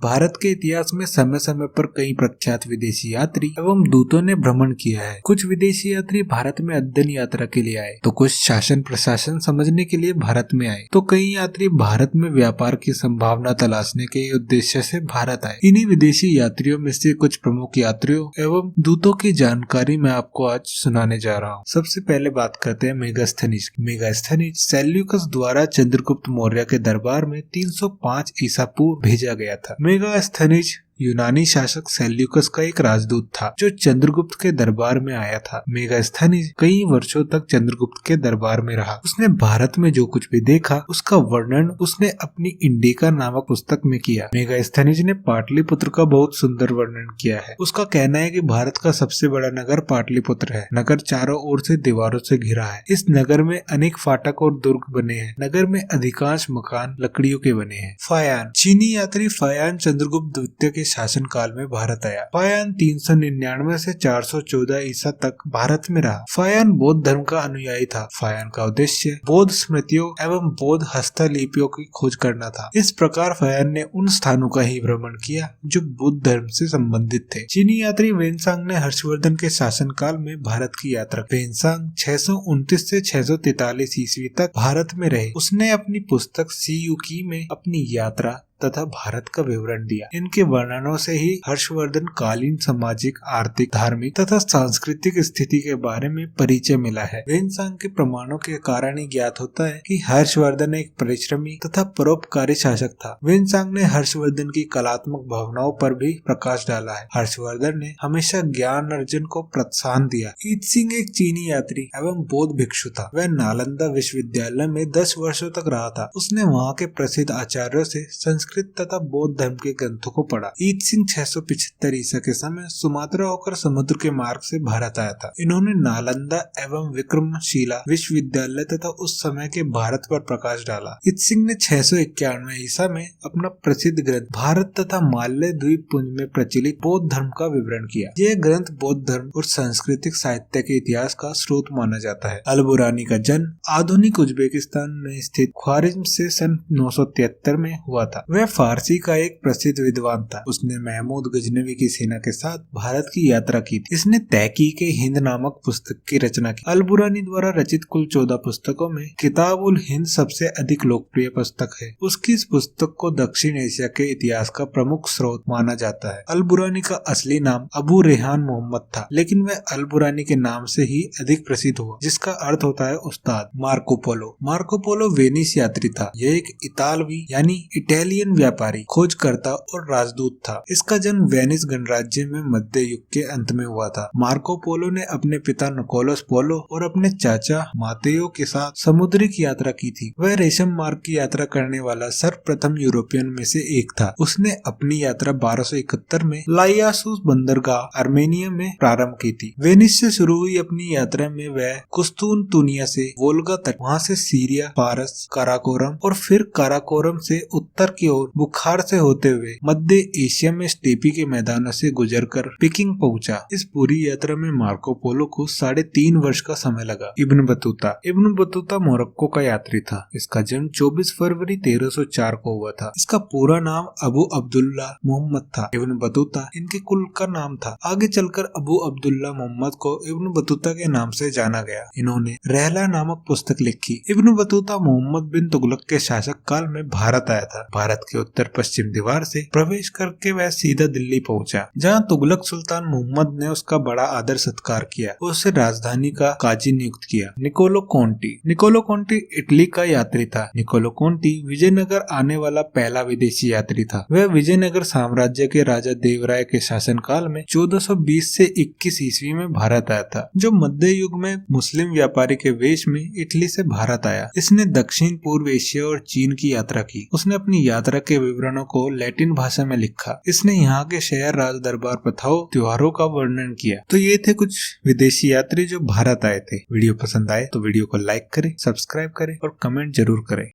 भारत के इतिहास में समय समय पर कई प्रख्यात विदेशी यात्री एवं दूतों ने भ्रमण किया है। कुछ विदेशी यात्री भारत में अध्ययन यात्रा के लिए आए, तो कुछ शासन प्रशासन समझने के लिए भारत में आए, तो कई यात्री भारत में व्यापार की संभावना तलाशने के उद्देश्य से भारत आए। इन्हीं विदेशी यात्रियों में से कुछ प्रमुख यात्रियों एवं दूतों की जानकारी मैं आपको आज सुनाने जा रहा हूँ। सबसे पहले बात करते हैं मेगास्थनीज। मेगास्थनीज सेल्यूकस द्वारा चंद्रगुप्त मौर्य के दरबार में 305 ईसा पूर्व भेजा गया था। मेगास्थनीज यूनानी शासक सेल्यूकस का एक राजदूत था जो चंद्रगुप्त के दरबार में आया था। मेगास्थनीज कई वर्षों तक चंद्रगुप्त के दरबार में रहा। उसने भारत में जो कुछ भी देखा उसका वर्णन उसने अपनी इंडिका नामक पुस्तक में किया। मेगास्थनीज ने पाटलिपुत्र का बहुत सुंदर वर्णन किया है। उसका कहना है कि भारत का सबसे बड़ा नगर पाटलिपुत्र है। नगर चारों ओर से दीवारों से घिरा है। इस नगर में अनेक फाटक और दुर्ग बने हैं। नगर में अधिकांश मकान लकड़ियों के बने हैं। फायान चीनी यात्री फायान चंद्रगुप्त द्वितीय के शासन काल में भारत आया। फायान 399 से 414 ईसा तक भारत में रहा। फायान बौद्ध धर्म का अनुयायी था। फायान का उद्देश्य बौद्ध स्मृतियों एवं बौद्ध हस्तलिपियों की खोज करना था। इस प्रकार फायान ने उन स्थानों का ही भ्रमण किया जो बुद्ध धर्म से संबंधित थे। चीनी यात्री वेनसांग ने हर्षवर्धन के शासन काल में भारत की यात्रा। वेनसांग 629 से 643 ईस्वी तक भारत में रहे। उसने अपनी पुस्तक सी युकी में अपनी यात्रा तथा भारत का विवरण दिया। इनके वर्णनों से ही हर्षवर्धन कालीन सामाजिक, आर्थिक, धार्मिक तथा सांस्कृतिक स्थिति के बारे में परिचय मिला है। वेनसांग के प्रमाणों के कारण ही ज्ञात होता है कि हर्षवर्धन एक परिश्रमी तथा परोपकारी शासक था। वेनसांग ने हर्षवर्धन की कलात्मक भावनाओं पर भी प्रकाश डाला है। हर्षवर्धन ने हमेशा ज्ञान अर्जन को प्रोत्साहन दिया। ईत्सिंग एक चीनी यात्री एवं बौद्ध भिक्षु था। वह नालंदा विश्वविद्यालय में 10 वर्षों तक रहा था। उसने वहाँ के प्रसिद्ध आचार्यों से संस्कृत तथा बौद्ध धर्म के ग्रंथों को पढ़ा। ईत्सिंग 675 ईसा के समय सुमात्रा होकर समुद्र के मार्ग से भारत आया था। इन्होंने नालंदा एवं विक्रमशिला विश्वविद्यालय तथा उस समय के भारत पर प्रकाश डाला। ईत्सिंग ने 691 ईसा में अपना प्रसिद्ध ग्रंथ भारत तथा मालय द्वीप पुंज में प्रचलित बौद्ध धर्म का विवरण किया। यह ग्रंथ बौद्ध धर्म और सांस्कृतिक साहित्य के इतिहास का स्रोत माना जाता है। अलबुरानी का जन्म आधुनिक उज्बेकिस्तान में स्थित ख्वारिज्म से सन 973 में हुआ था। वह फारसी का एक प्रसिद्ध विद्वान था। उसने महमूद गजनवी की सेना के साथ भारत की यात्रा की थी। इसने तहकीक हिंद नामक पुस्तक की रचना की। अलबुरानी द्वारा रचित कुल 14 पुस्तकों में किताब उल हिंद सबसे अधिक लोकप्रिय पुस्तक है। उसकी इस पुस्तक को दक्षिण एशिया के इतिहास का प्रमुख स्रोत माना जाता है। अलबुरानी का असली नाम अबू रेहान मोहम्मद था, लेकिन वह अलबुरानी के नाम से ही अधिक प्रसिद्ध हुआ, जिसका अर्थ होता है उस्ताद। Marco Polo. Marco Polo Venice यात्री था। यह एक इतालवी यानी इटालियन व्यापारी, खोजकर्ता और राजदूत था। इसका जन्म वेनिस गणराज्य में मध्य युग के अंत में हुआ था। मार्को पोलो ने अपने पिता निकोलस पोलो और अपने चाचा मातेयो के साथ समुद्री की यात्रा की थी। वह रेशम मार्ग की यात्रा करने वाला सर्वप्रथम यूरोपियन में से एक था। उसने अपनी यात्रा 1271 में लाइयासूस बंदरगाह आर्मेनिया में प्रारंभ की थी। वेनिस से शुरू हुई अपनी यात्रा में वह कुस्तुनतुनिया से वोल्गा तक, वहाँ से सीरिया, फारस, काराकोरम और फिर काराकोरम से उत्तर की ओर बुखार से होते हुए मध्य एशिया में स्टेपी के मैदानों से गुजरकर पीकिंग पहुंचा। इस पूरी यात्रा में मार्को पोलो को 3.5 वर्ष का समय लगा। Ibn Battuta. Ibn Battuta Morocco का यात्री था। इसका जन्म 24 फरवरी 1304 को हुआ था। इसका पूरा नाम अबू अब्दुल्ला मोहम्मद था। इब्न बतूता इनके कुल का नाम था। आगे चलकर अबू अब्दुल्ला मोहम्मद को इब्न बतूता के नाम से जाना गया। इन्होंने रहला नामक पुस्तक लिखी। इब्न बतूता मोहम्मद बिन तुगलक के शासक काल में भारत आया था। भारत के उत्तर पश्चिम दीवार से प्रवेश करके वह सीधा दिल्ली पहुंचा, जहां तुगलक सुल्तान मोहम्मद ने उसका बड़ा आदर सत्कार किया और उसे राजधानी का काजी नियुक्त किया। Niccolo Conti. Niccolo Conti Italy का यात्री था। निकोलो कोंटी विजयनगर आने वाला पहला विदेशी यात्री था। वह विजयनगर साम्राज्य के राजा देवराय के शासन काल में 1420 से 21 ईस्वी में भारत आया था, जो मध्य युग में मुस्लिम व्यापारी के वेश में इटली से भारत आया। इसने दक्षिण पूर्व एशिया और चीन की यात्रा की। उसने अपनी यात्रा के विवरणों को लैटिन भाषा में लिखा। इसने यहाँ के शहर, राज दरबार, प्रथाओं, त्योहारों का वर्णन किया। तो ये थे कुछ विदेशी यात्री जो भारत आए थे। वीडियो पसंद आए तो वीडियो को लाइक करें, सब्सक्राइब करें और कमेंट जरूर करें।